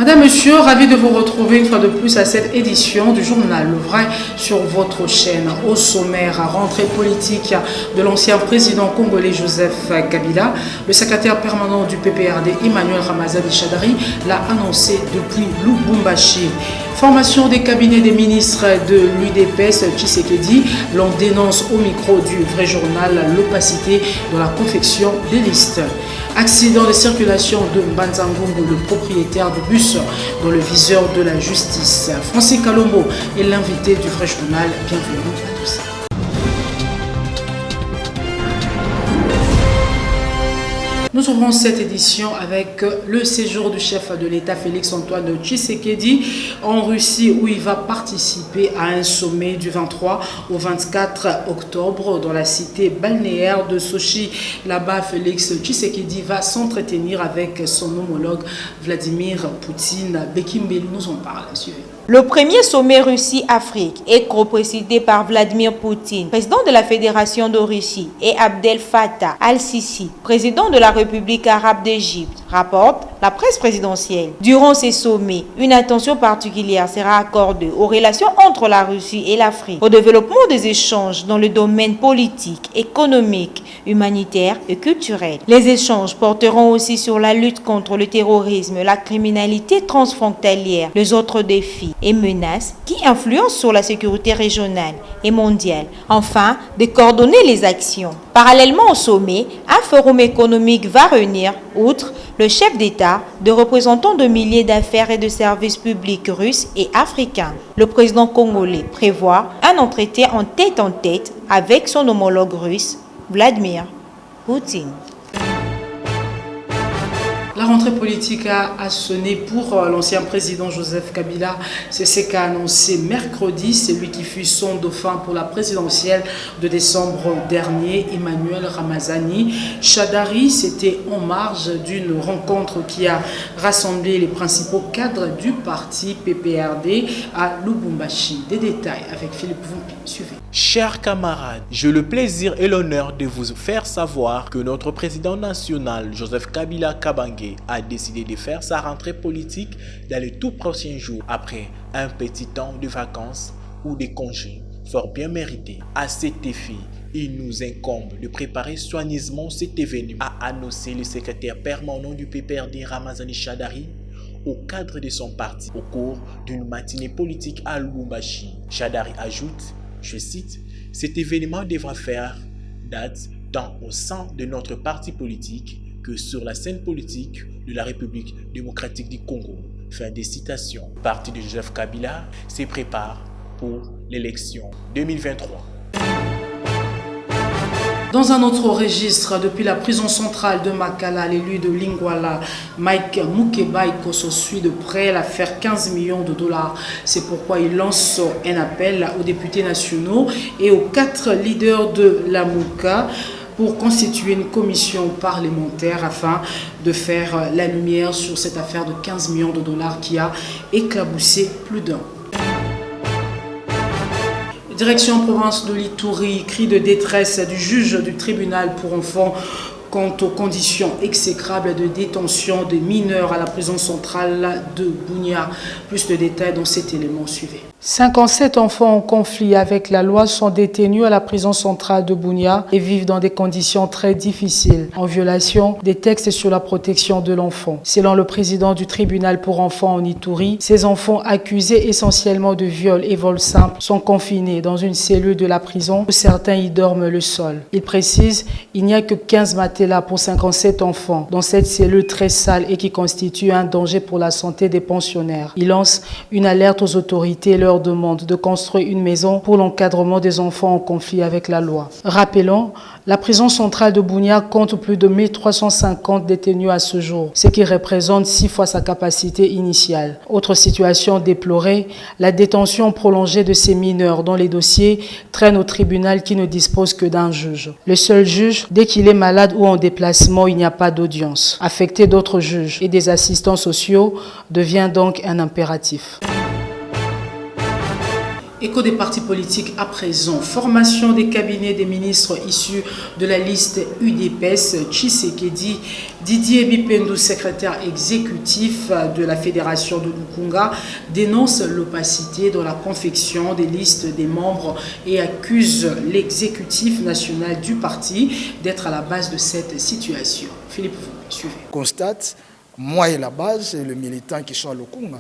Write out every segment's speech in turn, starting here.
Madame, Monsieur, ravi de vous retrouver une fois de plus à cette édition du journal Le Vrai sur votre chaîne. Au sommaire, rentrée politique de l'ancien président congolais Joseph Kabila, le secrétaire permanent du PPRD Emmanuel Ramazani Shadari l'a annoncé depuis Lubumbashi. Formation des cabinets des ministres de l'UDPS Tshisekedi, l'on dénonce au micro du vrai journal l'opacité dans la confection des listes. Accident de circulation de Mbanzangungu, le propriétaire du bus dans le viseur de la justice. Francis Kalombo est l'invité du vrai journal. Bienvenue à tous. Nous ouvrons cette édition avec le séjour du chef de l'État Félix-Antoine Tshisekedi en Russie où il va participer à un sommet du 23 au 24 octobre dans la cité balnéaire de Sochi. Là-bas, Félix Tshisekedi va s'entretenir avec son homologue Vladimir Poutine. Bekimbelu nous en parle. Suivez. Le premier sommet Russie-Afrique est co-présidé par Vladimir Poutine, président de la Fédération de Russie, et Abdel Fattah al-Sisi, président de la République arabe d'Égypte, rapporte la presse présidentielle. Durant ces sommets, une attention particulière sera accordée aux relations entre la Russie et l'Afrique, au développement des échanges dans le domaine politique, économique, humanitaire et culturel. Les échanges porteront aussi sur la lutte contre le terrorisme, la criminalité transfrontalière, les autres défis et menaces qui influencent sur la sécurité régionale et mondiale. Enfin, de coordonner les actions. Parallèlement au sommet, un forum économique va réunir, outre le chef d'État, de représentants de milliers d'affaires et de services publics russes et africains. Le président congolais prévoit un entretien en tête avec son homologue russe, Vladimir Poutine. La rentrée politique a sonné pour l'ancien président Joseph Kabila. C'est ce qu'a annoncé mercredi, c'est lui qui fut son dauphin pour la présidentielle de décembre dernier, Emmanuel Ramazani Shadari. C'était en marge d'une rencontre qui a rassemblé les principaux cadres du parti PPRD à Lubumbashi. Des détails avec Philippe Vumpi. Suivez. Chers camarades, j'ai le plaisir et l'honneur de vous faire savoir que notre président national, Joseph Kabila Kabange, a décidé de faire sa rentrée politique dans les tout prochains jours après un petit temps de vacances ou de congés fort bien mérités. À cet effet, il nous incombe de préparer soigneusement cet événement, a annoncé le secrétaire permanent du PPRD Ramazani Shadari au cadre de son parti au cours d'une matinée politique à Lubumbashi. Shadari ajoute, je cite, « Cet événement devra faire date tant au sein de notre parti politique que sur la scène politique de la République démocratique du Congo. » Fin des citations. Le parti de Joseph Kabila se prépare pour l'élection 2023. Dans un autre registre, depuis la prison centrale de Makala, l'élu de Lingwala, Mike Mukeba Ikoso suit de près l'affaire 15 millions de dollars. C'est pourquoi il lance un appel aux députés nationaux et aux 4 leaders de la Mouka pour constituer une commission parlementaire afin de faire la lumière sur cette affaire de 15 millions de dollars qui a éclaboussé plus d'un. Direction province de l'Ituri, cri de détresse du juge du tribunal pour enfants quant aux conditions exécrables de détention des mineurs à la prison centrale de Bunia. Plus de détails dans cet élément suivi. 57 enfants en conflit avec la loi sont détenus à la prison centrale de Bunia et vivent dans des conditions très difficiles, en violation des textes sur la protection de l'enfant. Selon le président du tribunal pour enfants en Ituri, ces enfants accusés essentiellement de viol et vol simple sont confinés dans une cellule de la prison où certains y dorment le sol. Il précise, il n'y a que 15 matelas pour 57 enfants dans cette cellule très sale et qui constitue un danger pour la santé des pensionnaires. Il lance une alerte aux autorités et leur demande de construire une maison pour l'encadrement des enfants en conflit avec la loi. Rappelons, la prison centrale de Bunia compte plus de 1350 détenus à ce jour, ce qui représente 6 fois sa capacité initiale. Autre situation déplorée, la détention prolongée de ces mineurs dont les dossiers traînent au tribunal qui ne dispose que d'un juge. Le seul juge, dès qu'il est malade ou en déplacement, il n'y a pas d'audience. Affecter d'autres juges et des assistants sociaux devient donc un impératif. Écho des partis politiques à présent. Formation des cabinets des ministres issus de la liste UDPS. Tshisekedi, Didier Bipendo, secrétaire exécutif de la Fédération de Lukunga, dénonce l'opacité dans la confection des listes des membres et accuse l'exécutif national du parti d'être à la base de cette situation. Philippe, vous suivez. Constate, moi et la base, et les militants qui sont à Lukunga.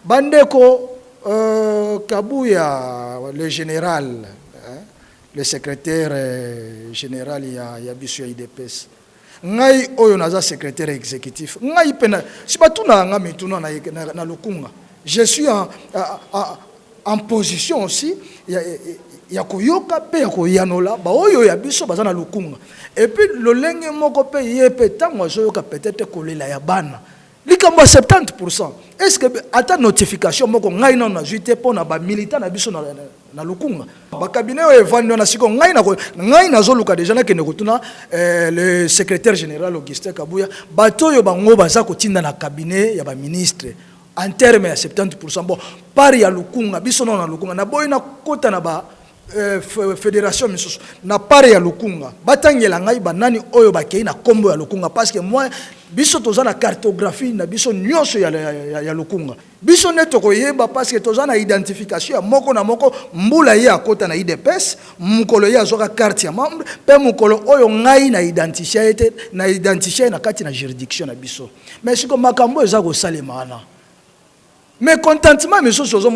Bandeko, Kabouya, le général, le secrétaire général, il y a Bissou IDPS. Ngai oyo naza secrétaire exécutif. Ngai pena, si pas tout na ngami tout na Lukunga. Je suis en position aussi. Ya koyoka pe ya koyanola ba oyo ya biso baza na Lukunga. Et puis le lenge moko pe yepe tango zoyoka peut-être kolela ya bana. Likambo 70%. Est-ce que ata notification moko ngai na na juité pona ba militant na biso na Lukunga. Ba cabinet o evandi na siko ngai na zoluka déjà na kene kotuna le secrétaire général Augustin Kabouya batoyo bango baza kotinda na cabinet ya ba ministre en terme ya 70%. Bon par ya Lukunga biso na Lukunga na boy na kota na ba fédération misusu na pare ya Lukunga batangela ngai banani oyo bakei na kombo ya Lukunga parce que moi biso toza na cartographie na biso nyonso ya Lukunga biso neto koyeba parce que toza na identification ya moko na moko mbula ye akota na IDPS mukolo ye azoka carte ya membre pe mukolo oyo ngai na identifier na kati na juridiction na biso mais siko makambo eza ko salemana. Mais contentement, mais choses aux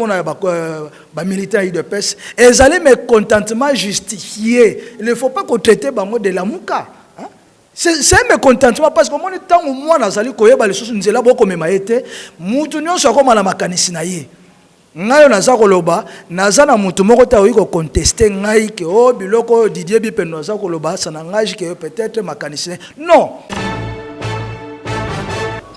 militaires de PES, ils allaient mais contentement justifié. Il ne faut pas qu'on traite de la mouka. C'est un mécontentement parce que mon temps où moi nazali koyeba les choses nous là beaucoup même été mutunyo soko mala makanisi na ye. Ngayo naza koloba naza na mutu moko ta oyi ko contester ngai ke o biloko Didier Bipendo naza koloba sana ngai ke peut-être makanisi. Non.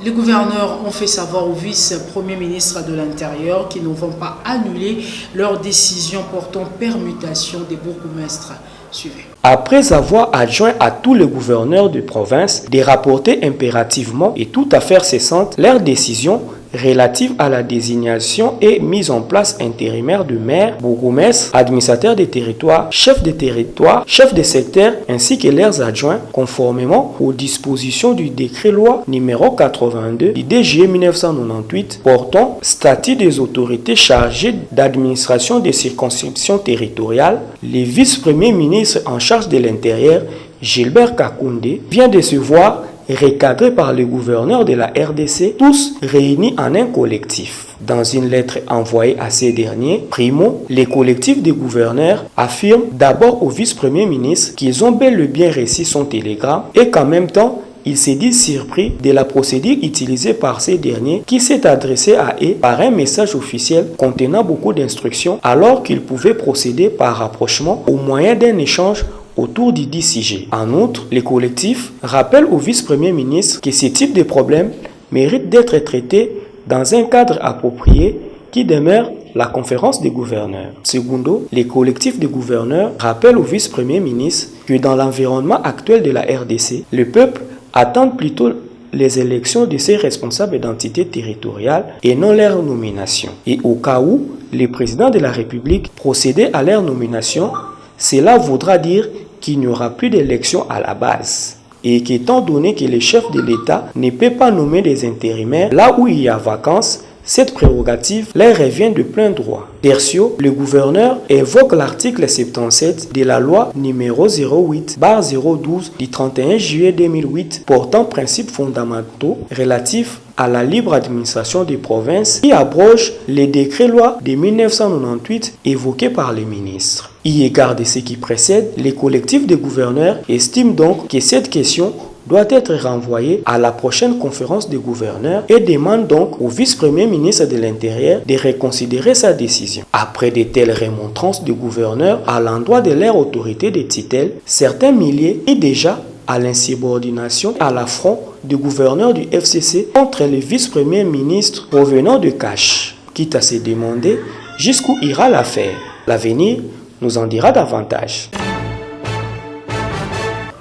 Les gouverneurs ont fait savoir au vice-premier ministre de l'Intérieur qu'ils ne vont pas annuler leur décision portant permutation des bourgmestres. Suivez. Après avoir adjoint à tous les gouverneurs de province de rapporter impérativement et toute affaire cessante leurs décisions relatives à la désignation et mise en place intérimaire de maires, bourgmestres, administrateurs des territoires, chefs de secteur ainsi que leurs adjoints conformément aux dispositions du décret-loi numéro 82 du 2 juillet 1998 portant statut des autorités chargées d'administration des circonscriptions territoriales. Le vice-premier ministre en charge de l'Intérieur, Gilbert Kakoundé, vient de se voir recadré par les gouverneurs de la RDC, tous réunis en un collectif. Dans une lettre envoyée à ces derniers, primo, les collectifs des gouverneurs affirment d'abord au vice-premier ministre qu'ils ont bel et bien reçu son télégramme et qu'en même temps, ils se disent surpris de la procédure utilisée par ces derniers qui s'est adressé à eux par un message officiel contenant beaucoup d'instructions alors qu'ils pouvaient procéder par rapprochement au moyen d'un échange autour du dit sujet. En outre, les collectifs rappellent au vice-premier ministre que ce type de problème mérite d'être traité dans un cadre approprié qui demeure la conférence des gouverneurs. Secondo, les collectifs de gouverneurs rappellent au vice-premier ministre que dans l'environnement actuel de la RDC, le peuple attend plutôt les élections de ses responsables d'entités territoriales et non leur nomination. Et au cas où le président de la République procédait à leur nomination, cela voudra dire qu'il n'y aura plus d'élection à la base. Et qu'étant donné que le chef de l'État ne peut pas nommer des intérimaires là où il y a vacances, cette prérogative leur revient de plein droit. Tertio, le gouverneur évoque l'article 77 de la loi numéro 08/012 du 31 juillet 2008 portant principes fondamentaux relatifs à la libre administration des provinces qui abroge les décrets-lois de 1998 évoqués par les ministres. Eu égard de ce qui précède, les collectifs de gouverneurs estiment donc que cette question doit être renvoyée à la prochaine conférence des gouverneurs et demande donc au vice-premier ministre de l'Intérieur de reconsidérer sa décision. Après de telles remontrances de gouverneurs à l'endroit de leur autorité de tutelle, certains milliers et déjà à l'insubordination à l'affront du gouverneur du FCC contre le vice-premier ministre provenant de Cache, quitte à se demander jusqu'où ira l'affaire. L'avenir nous en dira davantage.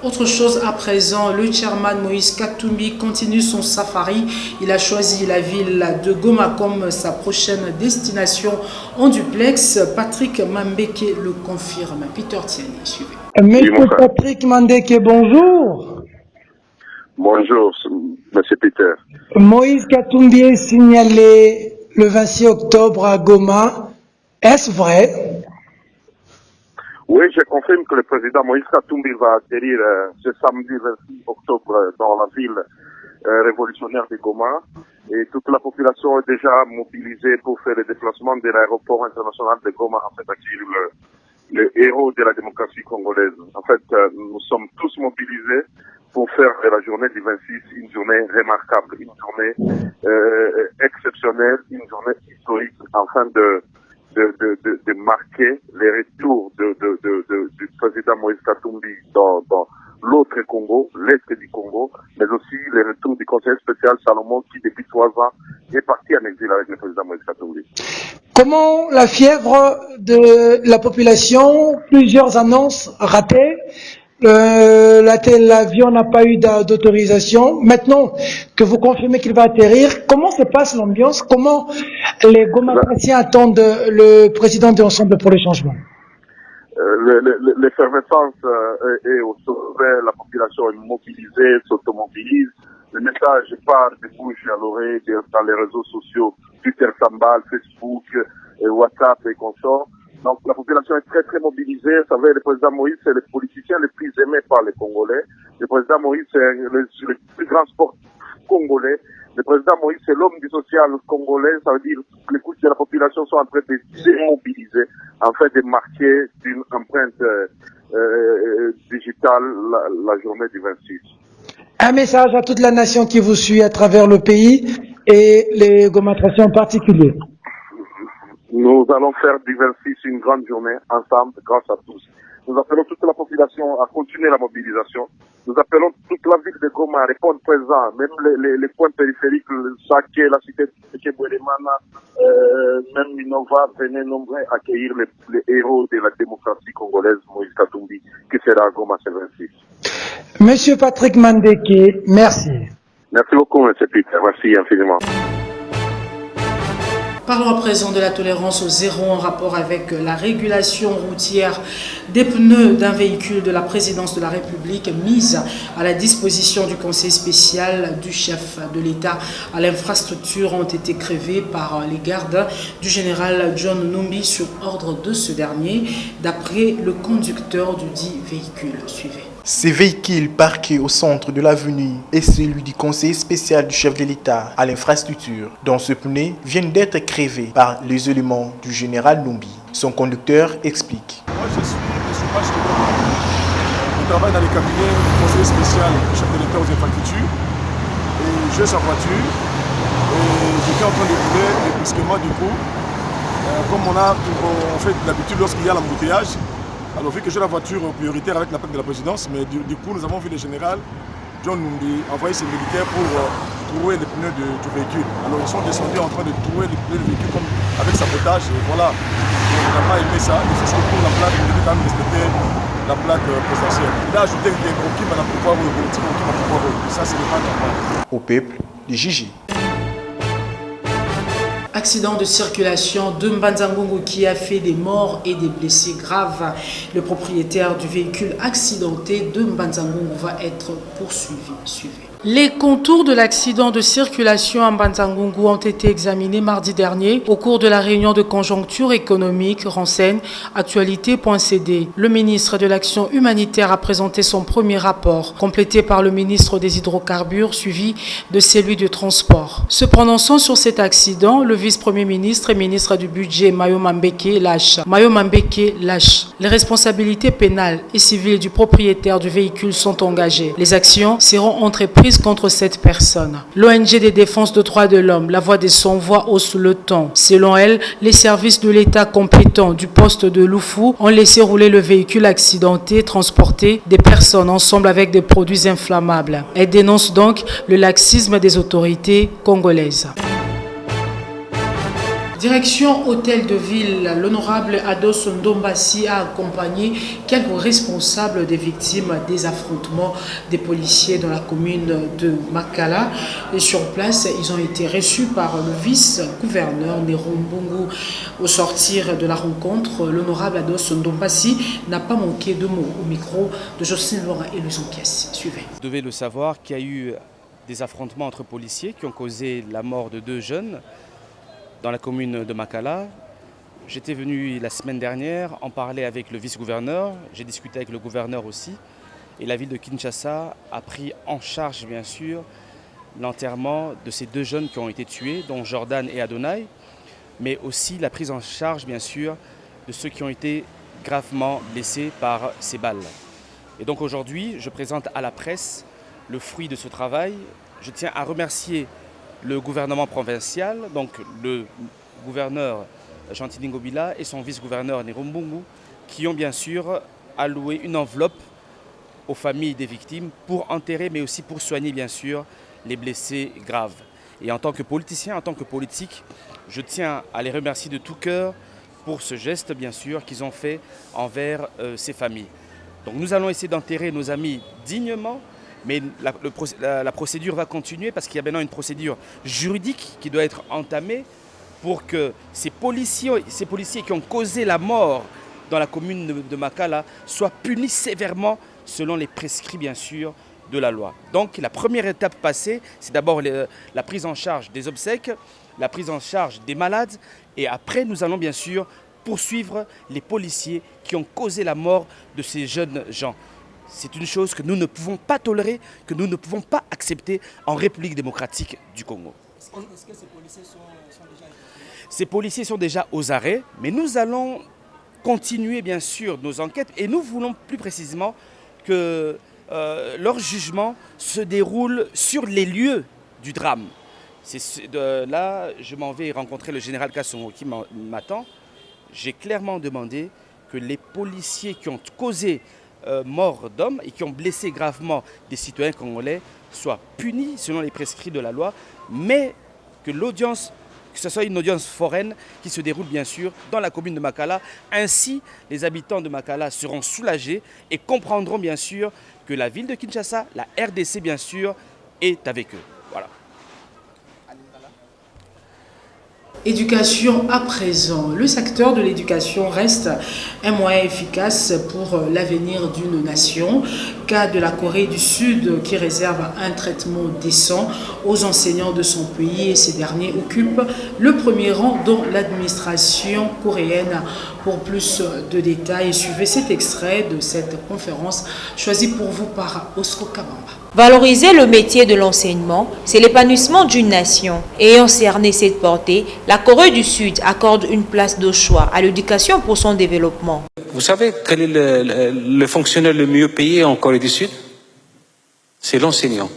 Autre chose à présent, le chairman Moïse Katumbi continue son safari. Il a choisi la ville de Goma comme sa prochaine destination en duplex. Patrick Mambeke le confirme. Peter Tiani, suivez. Monsieur Patrick Mandeke, bonjour. Bonjour, Monsieur Peter. Moïse Katumbi est signalé le 26 octobre à Goma. Est-ce vrai? Oui, je confirme que le président Moïse Katumbi va atterrir ce samedi 26 octobre dans la ville révolutionnaire de Goma. Et toute la population est déjà mobilisée pour faire le déplacement de l'aéroport international de Goma, en fait, accueillir le héros de la démocratie congolaise. En fait, nous sommes tous mobilisés pour faire de la journée du 26 une journée remarquable, une journée exceptionnelle, une journée historique, afin de marquer les retours du président Moïse Katumbi dans l'autre Congo, l'Est du Congo, mais aussi les retours du conseiller spécial Salomon qui, depuis 3 ans, est parti en exil avec le président Moïse Katumbi. Comment la fièvre de la population, plusieurs annonces ratées, l'avion n'a pas eu d'autorisation. Maintenant que vous confirmez qu'il va atterrir, comment se passe l'ambiance? Comment les Gomatraciens attendent le président de l'Ensemble pour le changement? L'effervescence est au sommet, la population est mobilisée, s'automobilise. Le message part de bouche à l'oreille dans les réseaux sociaux, Twitter s'emballe, Facebook, WhatsApp et consorts. Donc la population est très très mobilisée. Vous savez, le président Moïse, c'est le politicien le plus aimé par les Congolais. Le président Moïse, c'est le plus grand sportif congolais. Le président Moïse, c'est l'homme du social congolais. Ça veut dire que les couches de la population sont en train de se mobiliser, en fait de marquer d'une empreinte digitale la journée du 26. Un message à toute la nation qui vous suit à travers le pays et les Gomatraciens en particulier. Nous allons faire du 26 une grande journée ensemble grâce à tous. Nous appelons toute la population à continuer la mobilisation. Nous appelons toute la ville de Goma à répondre présent, même les points périphériques, le Saké, la cité de Kebouélemana, même Minova, venez nombreux accueillir les héros de la démocratie congolaise, Moïse Katumbi, qui sera à Goma ce 26. Monsieur Patrick Mandeke, merci. Merci beaucoup, M. Peter. Merci infiniment. Parlons à présent de la tolérance au zéro en rapport avec la régulation routière des pneus d'un véhicule de la présidence de la République mise à la disposition du conseil spécial du chef de l'État à l'infrastructure ont été créés par les gardes du général John Numbi sur ordre de ce dernier, d'après le conducteur du dit véhicule. Suivez. Ces véhicules parqués au centre de l'avenue et celui du conseiller spécial du chef de l'État à l'infrastructure dont ce pneu viennent d'être crevés par les éléments du général Numbi. Son conducteur explique. Moi je suis M. Pache. Je travaille dans le cabinet du conseiller spécial du chef de l'État aux infrastructures. Et j'ai sa voiture. Et j'étais en train de rouler et brusquement du coup, comme on fait d'habitude lorsqu'il y a l'embouteillage, alors vu que j'ai la voiture prioritaire avec la plaque de la présidence, mais du coup nous avons vu le général John Numbi envoyer ses militaires pour trouver les pneus du véhicule. Alors ils sont descendus en train de trouver les pneus du véhicule comme avec sabotage et voilà. On n'a pas aimé ça, il faut se retrouver la plaque, il devait quand même respecter la plaque présidentielle. Il a ajouté des croquis maintenant pour pouvoir rouler. Ça c'est le pas normal. Au peuple, les Gigi. Accident de circulation de Mbanzangongo qui a fait des morts et des blessés graves. Le propriétaire du véhicule accidenté de Mbanzangongo va être poursuivi. Suivez. Les contours de l'accident de circulation à Mbanzangongo ont été examinés mardi dernier au cours de la réunion de conjoncture économique renseigne actualité.cd. Le ministre de l'Action humanitaire a présenté son premier rapport, complété par le ministre des Hydrocarbures, suivi de celui du Transport. Se prononçant sur cet accident, le vice-premier ministre et ministre du Budget Mayo Mambeke lâche. Les responsabilités pénales et civiles du propriétaire du véhicule sont engagées. Les actions seront entreprises contre cette personne. L'ONG des défenses des droits de l'homme, La Voix des sans-voix, hausse le ton. Selon elle, les services de l'État compétents du poste de Loufou ont laissé rouler le véhicule accidenté, transporter des personnes ensemble avec des produits inflammables. Elle dénonce donc le laxisme des autorités congolaises. Direction Hôtel de Ville, l'honorable Ados Ndombassi a accompagné quelques responsables des victimes des affrontements des policiers dans la commune de Makala. Et sur place, ils ont été reçus par le vice-gouverneur Nerombungu. Au sortir de la rencontre, l'honorable Ados Ndombassi n'a pas manqué de mots au micro de Jocelyne Laurent et Louison Kies. Suivez. Vous devez le savoir qu'il y a eu des affrontements entre policiers qui ont causé la mort de 2 jeunes dans la commune de Makala. J'étais venu la semaine dernière en parler avec le vice-gouverneur, j'ai discuté avec le gouverneur aussi, et la ville de Kinshasa a pris en charge bien sûr l'enterrement de ces 2 jeunes qui ont été tués, dont Jordan et Adonai, mais aussi la prise en charge bien sûr de ceux qui ont été gravement blessés par ces balles. Et donc aujourd'hui, je présente à la presse le fruit de ce travail. Je tiens à remercier le gouvernement provincial, donc le gouverneur Gentili Ngobila et son vice-gouverneur Nerombungu, qui ont bien sûr alloué une enveloppe aux familles des victimes pour enterrer, mais aussi pour soigner bien sûr les blessés graves. Et en tant que politicien, en tant que politique, je tiens à les remercier de tout cœur pour ce geste bien sûr qu'ils ont fait envers ces familles. Donc nous allons essayer d'enterrer nos amis dignement, mais la procédure va continuer parce qu'il y a maintenant une procédure juridique qui doit être entamée pour que ces policiers qui ont causé la mort dans la commune de Makala soient punis sévèrement selon les prescrits bien sûr de la loi. Donc la première étape passée, c'est d'abord la prise en charge des obsèques, la prise en charge des malades, et après nous allons bien sûr poursuivre les policiers qui ont causé la mort de ces jeunes gens. C'est une chose que nous ne pouvons pas tolérer, que nous ne pouvons pas accepter en République démocratique du Congo. Est-ce que ces policiers sont déjà... Ces policiers sont déjà aux arrêts, mais nous allons continuer bien sûr nos enquêtes et nous voulons plus précisément que leur jugement se déroule sur les lieux du drame. Là, je m'en vais rencontrer le général Kassongo qui m'attend. J'ai clairement demandé que les policiers qui ont causé mort d'hommes et qui ont blessé gravement des citoyens congolais soient punis selon les prescrits de la loi, mais que l'audience, que ce soit une audience foraine qui se déroule bien sûr dans la commune de Makala. Ainsi, les habitants de Makala seront soulagés et comprendront bien sûr que la ville de Kinshasa, la RDC bien sûr, est avec eux. Voilà. Éducation à présent. Le secteur de l'éducation reste un moyen efficace pour l'avenir d'une nation. Cas de la Corée du Sud qui réserve un traitement décent aux enseignants de son pays et ces derniers occupent le premier rang dans l'administration coréenne. Pour plus de détails, suivez cet extrait de cette conférence choisie pour vous par Osco Kabamba. Valoriser le métier de l'enseignement, c'est l'épanouissement d'une nation. Ayant cerné cette portée, la Corée du Sud accorde une place de choix à l'éducation pour son développement. Vous savez quel est le fonctionnaire le mieux payé en Corée du Sud? C'est l'enseignant.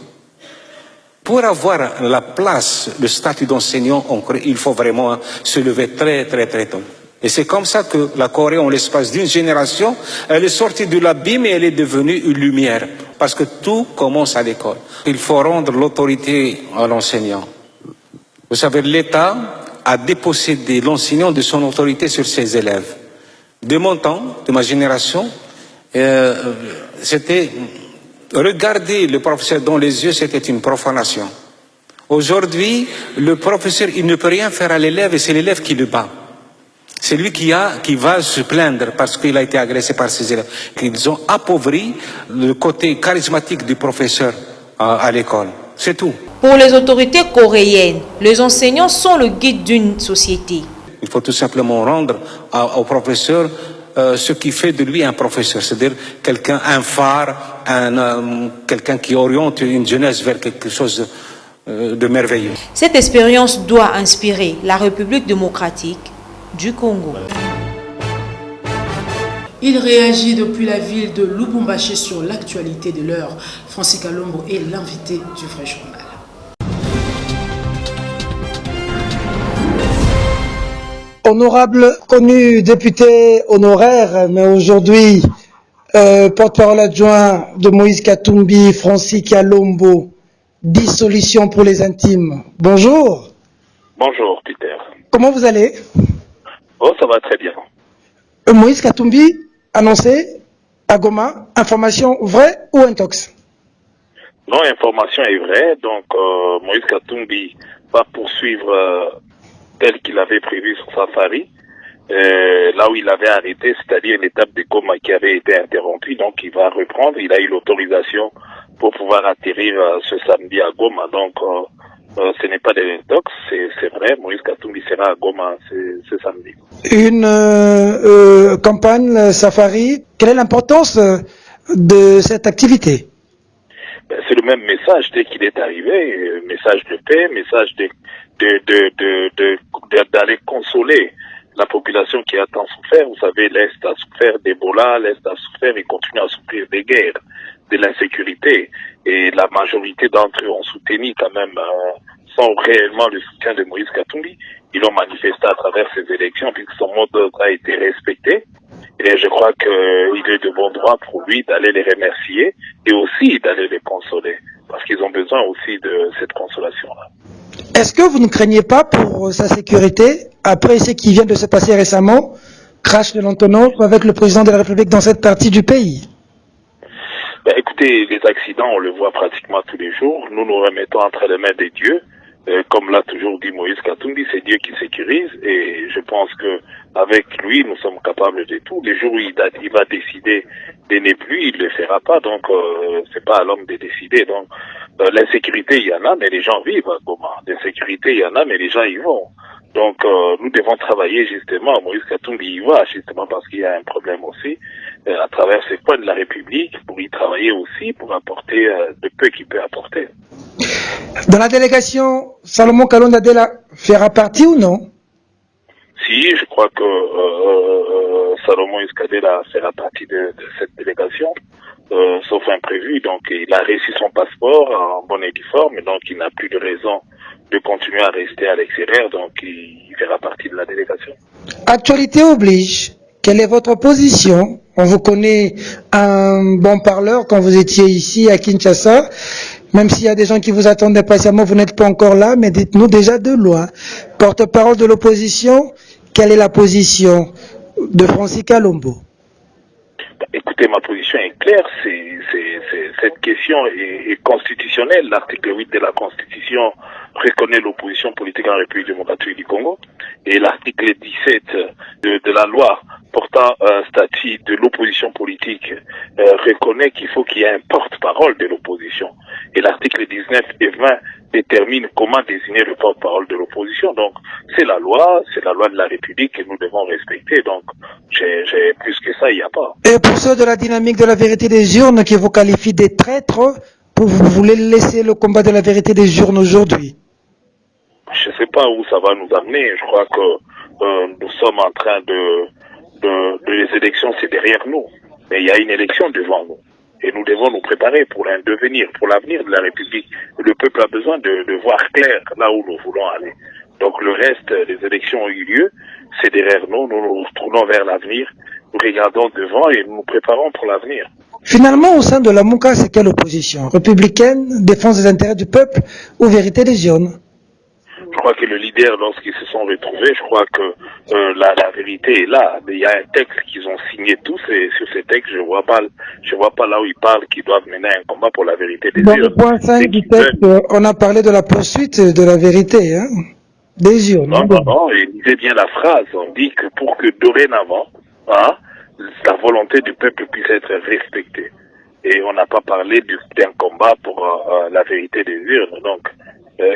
Pour avoir la place, le statut d'enseignant en Corée, il faut vraiment se lever très tôt. Et c'est comme ça que la Corée, en l'espace d'une génération, elle est sortie de l'abîme et elle est devenue une lumière. Parce que tout commence à l'école. Il faut rendre l'autorité à l'enseignant. Vous savez, l'État a dépossédé l'enseignant de son autorité sur ses élèves. De mon temps, de ma génération, c'était regarder le professeur dans les yeux, c'était une profanation. Aujourd'hui, le professeur, il ne peut rien faire à l'élève et c'est l'élève qui le bat. C'est lui qui va se plaindre parce qu'il a été agressé par ses élèves. Ils ont appauvri le côté charismatique du professeur à l'école. C'est tout. Pour les autorités coréennes, les enseignants sont le guide d'une société. Il faut tout simplement rendre au professeur ce qui fait de lui un professeur, c'est-à-dire quelqu'un, un phare, quelqu'un qui oriente une jeunesse vers quelque chose de merveilleux. Cette expérience doit inspirer la République démocratique du Congo. Il réagit depuis la ville de Lubumbashi sur l'actualité de l'heure. Francis Kalombo est l'invité du Vrai Journal. Honorable, connu député honoraire, mais aujourd'hui porte-parole adjoint de Moïse Katumbi, Francis Kalombo, dissolution pour les intimes. Bonjour. Bonjour, Peter. comment vous allez? Oh, ça va très bien. Moïse Katumbi annoncé à Goma, information vraie ou intox? Non, information est vraie. Donc, Moïse Katumbi va poursuivre tel qu'il avait prévu son safari, là où il avait arrêté, c'est-à-dire l'étape de Goma qui avait été interrompue. Donc, il va reprendre. Il a eu l'autorisation pour pouvoir atterrir ce samedi à Goma. Donc, ce n'est pas des intox, c'est vrai. Moïse Katumbi sera à Goma ce samedi. Une campagne safari, quelle est l'importance de cette activité? C'est le même message dès qu'il est arrivé, message de paix, message d'aller consoler la population qui a tant souffert. Vous savez, l'Est a souffert d'Ebola, l'Est a souffert et continue à souffrir des guerres, de l'insécurité. Et la majorité d'entre eux ont soutenu quand même, sans réellement le soutien de Moïse Katumbi. Ils l'ont manifesté à travers ces élections puisque son mot d'ordre a été respecté. Et je crois qu'il est de bon droit pour lui d'aller les remercier et aussi d'aller les consoler. Parce qu'ils ont besoin aussi de cette consolation-là. Est-ce que vous ne craignez pas pour sa sécurité, après ce qui vient de se passer récemment, crash de l'Antonov avec le président de la République dans cette partie du pays? Écoutez, les accidents, on le voit pratiquement tous les jours. Nous nous remettons entre les mains des dieux. Comme l'a toujours dit Moïse Katumbi, c'est Dieu qui sécurise. Et je pense que avec lui, nous sommes capables de tout. Les jours où il va décider de ne plus, il ne le fera pas. Donc, c'est pas à l'homme de décider. Donc, l'insécurité, il y en a, mais les gens vivent à Goma. L'insécurité, il y en a, mais les gens y vont. Donc, nous devons travailler justement. Moïse Katumbi y va justement parce qu'il y a un problème aussi à travers ces coins de la République pour y travailler aussi, pour apporter de peu qu'il peut apporter. Dans la délégation, Salomon Kalonda Dela fera partie ou non? Si, je crois que Salomon Iskadela fera partie de cette délégation, sauf imprévu. Donc, il a reçu son passeport en bonne et due forme, donc il n'a plus de raison de continuer à rester à l'extérieur, donc il fera partie de la délégation. Actualité oblige. Quelle est votre position? On vous connaît un bon parleur quand vous étiez ici à Kinshasa. Même s'il y a des gens qui vous attendent impatiemment, vous n'êtes pas encore là, mais dites-nous déjà de loin. Porte-parole de l'opposition, quelle est la position de Francis Kalombo? Écoutez, ma position est claire. Cette question est constitutionnelle. L'article 8 de la Constitution reconnaît l'opposition politique en République démocratique du Congo. Et l'article 17 de la loi portant statut de l'opposition politique reconnaît qu'il faut qu'il y ait un porte-parole de l'opposition. Et l'article 19 et 20 détermine comment désigner le porte-parole de l'opposition. Donc, c'est la loi de la République que nous devons respecter. Donc, j'ai plus que ça, il n'y a pas. Et pour ceux de la dynamique de la vérité des urnes qui vous qualifient des traîtres, vous voulez laisser le combat de la vérité des urnes aujourd'hui? Je ne sais pas où ça va nous amener. Je crois que nous sommes en train les élections, c'est derrière nous. Mais il y a une élection devant nous. Et nous devons nous préparer pour un devenir, pour l'avenir de la République. Le peuple a besoin de voir clair là où nous voulons aller. Donc le reste, les élections ont eu lieu, c'est derrière nous, nous nous tournons vers l'avenir, nous regardons devant et nous nous préparons pour l'avenir. Finalement, au sein de la MOUCA, c'est quelle opposition? Républicaine, défense des intérêts du peuple ou vérité des urnes? Je crois que le leader, lorsqu'ils se sont retrouvés, je crois que la vérité est là. Il y a un texte qu'ils ont signé tous et sur ce texte, je vois pas là où ils parlent qu'ils doivent mener un combat pour la vérité des urnes. Dans le point 5 du texte, on a parlé de la poursuite de la vérité, hein, des urnes. Non, et lisez bien la phrase. On dit que pour que dorénavant, la volonté du peuple puisse être respectée. Et on n'a pas parlé d'un combat pour la vérité des urnes. Donc,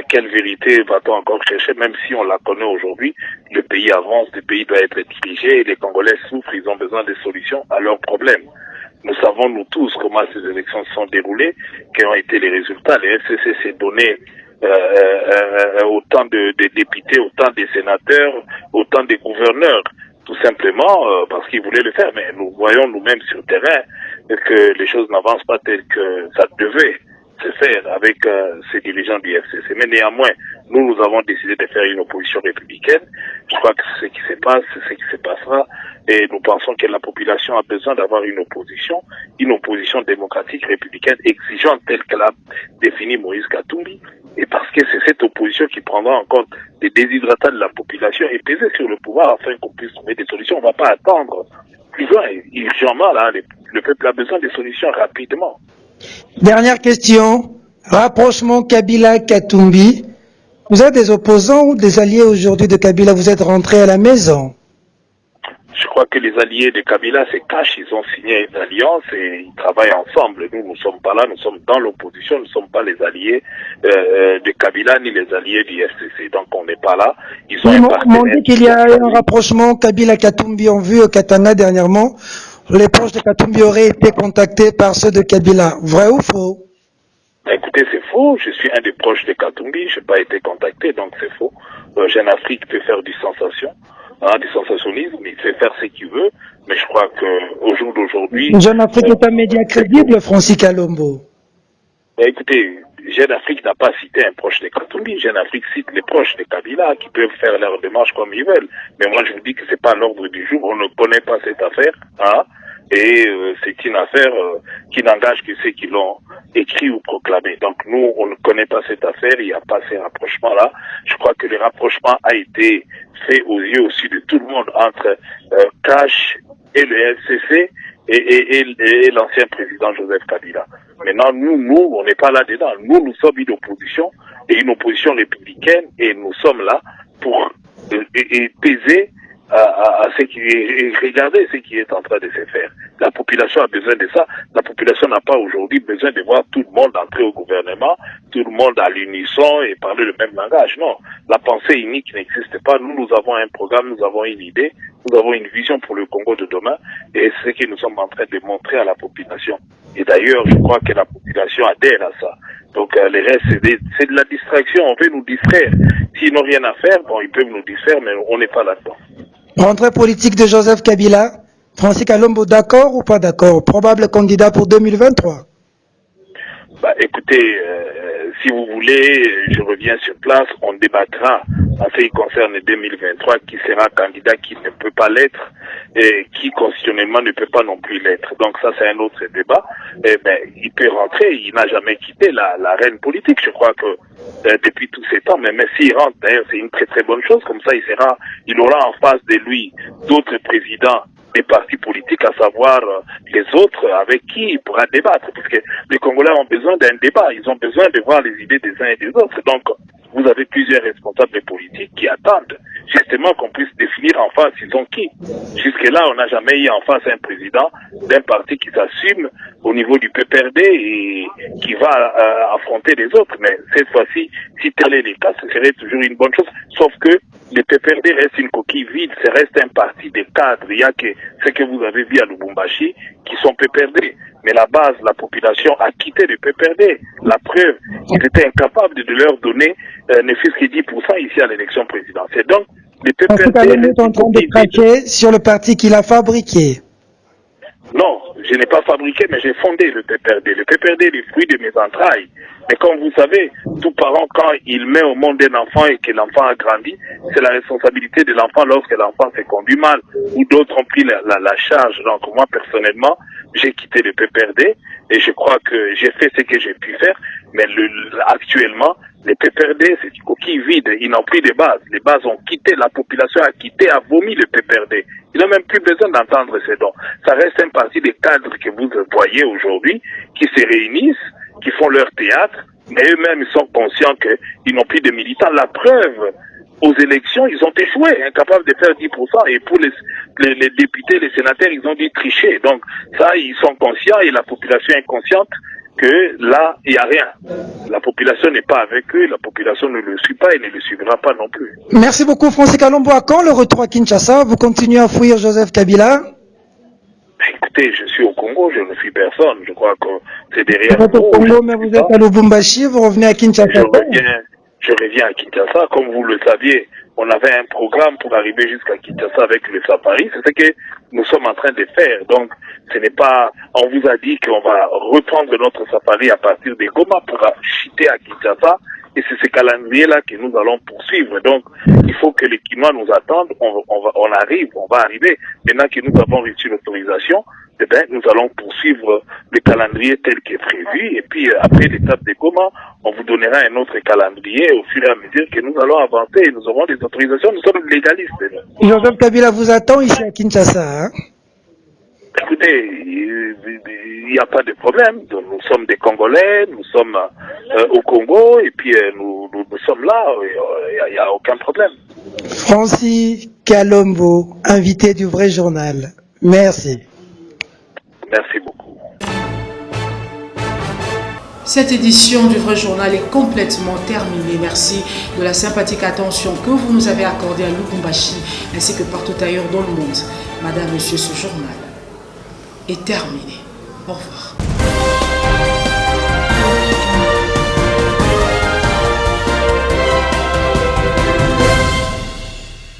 quelle vérité va-t-on encore chercher, même si on la connaît aujourd'hui? Le pays avance, le pays doit être dirigé, et les Congolais souffrent, ils ont besoin de solutions à leurs problèmes. Nous savons, nous tous, comment ces élections se sont déroulées, quels ont été les résultats. Les FCC s'est donné autant de députés, autant de sénateurs, autant de gouverneurs, tout simplement parce qu'ils voulaient le faire. Mais nous voyons nous-mêmes sur le terrain que les choses n'avancent pas telles que ça devait se faire avec ces dirigeants du FCC. Mais néanmoins, nous avons décidé de faire une opposition républicaine. Je crois que c'est ce qui se passe, c'est ce qui se passera. Et nous pensons que la population a besoin d'avoir une opposition démocratique, républicaine, exigeante, telle qu'elle a défini Moïse Katumbi. Et parce que c'est cette opposition qui prendra en compte les déshydratants de la population et peser sur le pouvoir afin qu'on puisse trouver des solutions. On ne va pas attendre plus loin. Urgemment, là, le peuple a besoin des solutions rapidement. Dernière question. Rapprochement Kabila-Katumbi. Vous êtes des opposants ou des alliés aujourd'hui de Kabila? Vous êtes rentrés à la maison? Je crois que les alliés de Kabila, c'est cash, ils ont signé une alliance et ils travaillent ensemble. Nous ne sommes pas là, nous sommes dans l'opposition, nous ne sommes pas les alliés de Kabila ni les alliés du FCC. Donc on n'est pas là. Ils ont un partenaire. On dit qu'il y a un rapprochement Kabila-Katumbi en vue au Katanga dernièrement. Les proches de Katumbi auraient été contactés par ceux de Kabila. Vrai ou faux? Écoutez, c'est faux. Je suis un des proches de Katumbi. Je n'ai pas été contacté, donc c'est faux. Jeune Afrique peut faire du sensationnisme, il fait faire ce qu'il veut, mais je crois qu'au jour d'aujourd'hui... Jeune Afrique est un média crédible, Francis Kalombo. Écoutez, Jeune Afrique n'a pas cité un proche de Katumbi. Jeune Afrique cite les proches de Kabila qui peuvent faire leur démarche comme ils veulent. Mais moi, je vous dis que c'est pas l'ordre du jour. On ne connaît pas cette affaire, hein. Et c'est une affaire qui n'engage que ceux qui l'ont écrit ou proclamé. Donc nous, on ne connaît pas cette affaire, il n'y a pas ces rapprochements-là. Je crois que le rapprochement a été fait aux yeux aussi de tout le monde entre Cash et le FCC et l'ancien président Joseph Kabila. Maintenant, nous, on n'est pas là-dedans. Nous sommes une opposition, et une opposition républicaine, et nous sommes là pour peser à ce qui est, regarder ce qui est en train de se faire. La population a besoin de ça. La population n'a pas aujourd'hui besoin de voir tout le monde entrer au gouvernement, tout le monde à l'unisson et parler le même langage. Non, la pensée unique n'existe pas. Nous avons un programme, nous avons une idée, nous avons une vision pour le Congo de demain, et c'est ce que nous sommes en train de montrer à la population. Et d'ailleurs, je crois que la population adhère à ça. Donc les restes, c'est de la distraction. On veut nous distraire. S'ils n'ont rien à faire, bon, ils peuvent nous distraire, mais on n'est pas là-dedans. Rentrée politique de Joseph Kabila, Francis Kalombo, d'accord ou pas d'accord? Probable candidat pour 2023? Bah, écoutez, si vous voulez, je reviens sur place, on débattra en ce qui concerne 2023, qui sera candidat, qui ne peut pas l'être, et qui constitutionnellement ne peut pas non plus l'être. Donc ça, c'est un autre débat. Et ben, il peut rentrer, il n'a jamais quitté l'arène politique. Je crois que depuis tous ces temps, mais s'il rentre, d'ailleurs, c'est une très très bonne chose. Comme ça, il aura en face de lui d'autres présidents des partis politiques, à savoir les autres avec qui il pourra débattre, parce que les Congolais ont besoin d'un débat, ils ont besoin de voir les idées des uns et des autres. Donc, vous avez plusieurs responsables politiques qui attendent justement qu'on puisse définir en face ils ont qui. Jusque-là, on n'a jamais eu en face un président d'un parti qui s'assume au niveau du PPRD et qui va affronter les autres. Mais cette fois-ci, si tel est le cas, ce serait toujours une bonne chose, sauf que le PPRD reste une coquille vide, ça reste un parti des cadres. Il y a que ce que vous avez vu à Lubumbashi qui sont PPRD. Mais la base, la population a quitté le PPRD. La preuve, ils étaient incapables de leur donner ne fût-ce que 10% ici à l'élection présidentielle. Donc, le PPRD est en train de craquer sur le parti qu'il a fabriqué. Non, je n'ai pas fabriqué, mais j'ai fondé le PPRD. Le PPRD est le fruit de mes entrailles. Mais comme vous savez, tout parent, quand il met au monde un enfant et que l'enfant a grandi, c'est la responsabilité de l'enfant lorsque l'enfant s'est conduit mal ou d'autres ont pris la charge. Donc moi, personnellement, j'ai quitté le PPRD et je crois que j'ai fait ce que j'ai pu faire. Mais actuellement, les PPRD, c'est une coquille vide. Ils n'ont plus de bases. Les bases ont quitté, la population a quitté, a vomi le PPRD. Ils n'ont même plus besoin d'entendre ces dons. Ça reste un parti des cadres que vous voyez aujourd'hui qui se réunissent, qui font leur théâtre, mais eux-mêmes ils sont conscients qu'ils n'ont plus de militants. La preuve, aux élections, ils ont échoué, incapables de faire 10%, et pour les députés, les sénateurs, ils ont dû tricher. Donc ça, ils sont conscients et la population est consciente que là, il n'y a rien. La population n'est pas avec eux, la population ne le suit pas et ne le suivra pas non plus. Merci beaucoup, Francis Kalombo. À quand le retour à Kinshasa? Vous continuez à fuir Joseph Kabila? Écoutez, je suis au Congo, je ne suis personne. Je crois que c'est derrière vous. Vous êtes au Congo, mais vous êtes à Lubumbashi, vous revenez à Kinshasa. Je reviens à Kinshasa. Comme vous le saviez, on avait un programme pour arriver jusqu'à Kinshasa avec le safari. C'est ce que nous sommes en train de faire. Donc, ce n'est pas... On vous a dit qu'on va reprendre notre safari à partir de Goma pour chuter à Kinshasa Et c'est ce calendrier-là que nous allons poursuivre. Donc, il faut que les Kinois nous attendent. On va arriver. Maintenant que nous avons reçu l'autorisation, eh bien, nous allons poursuivre le calendrier tel qu'est prévu. Et puis, après l'étape de Goma, on vous donnera un autre calendrier au fur et à mesure que nous allons avancer. Nous aurons des autorisations. Nous sommes légalistes. Joseph Kabila vous attend ici à Kinshasa. Hein? Écoutez, il n'y a pas de problème. Nous sommes des Congolais, nous sommes au Congo, et puis nous sommes là, il n'y a aucun problème. Francis Kalombo, invité du Vrai Journal. Merci. Merci beaucoup. Cette édition du Vrai Journal est complètement terminée. Merci de la sympathique attention que vous nous avez accordée à Lubumbashi ainsi que partout ailleurs dans le monde. Madame, Monsieur, ce journal est terminé. Au revoir.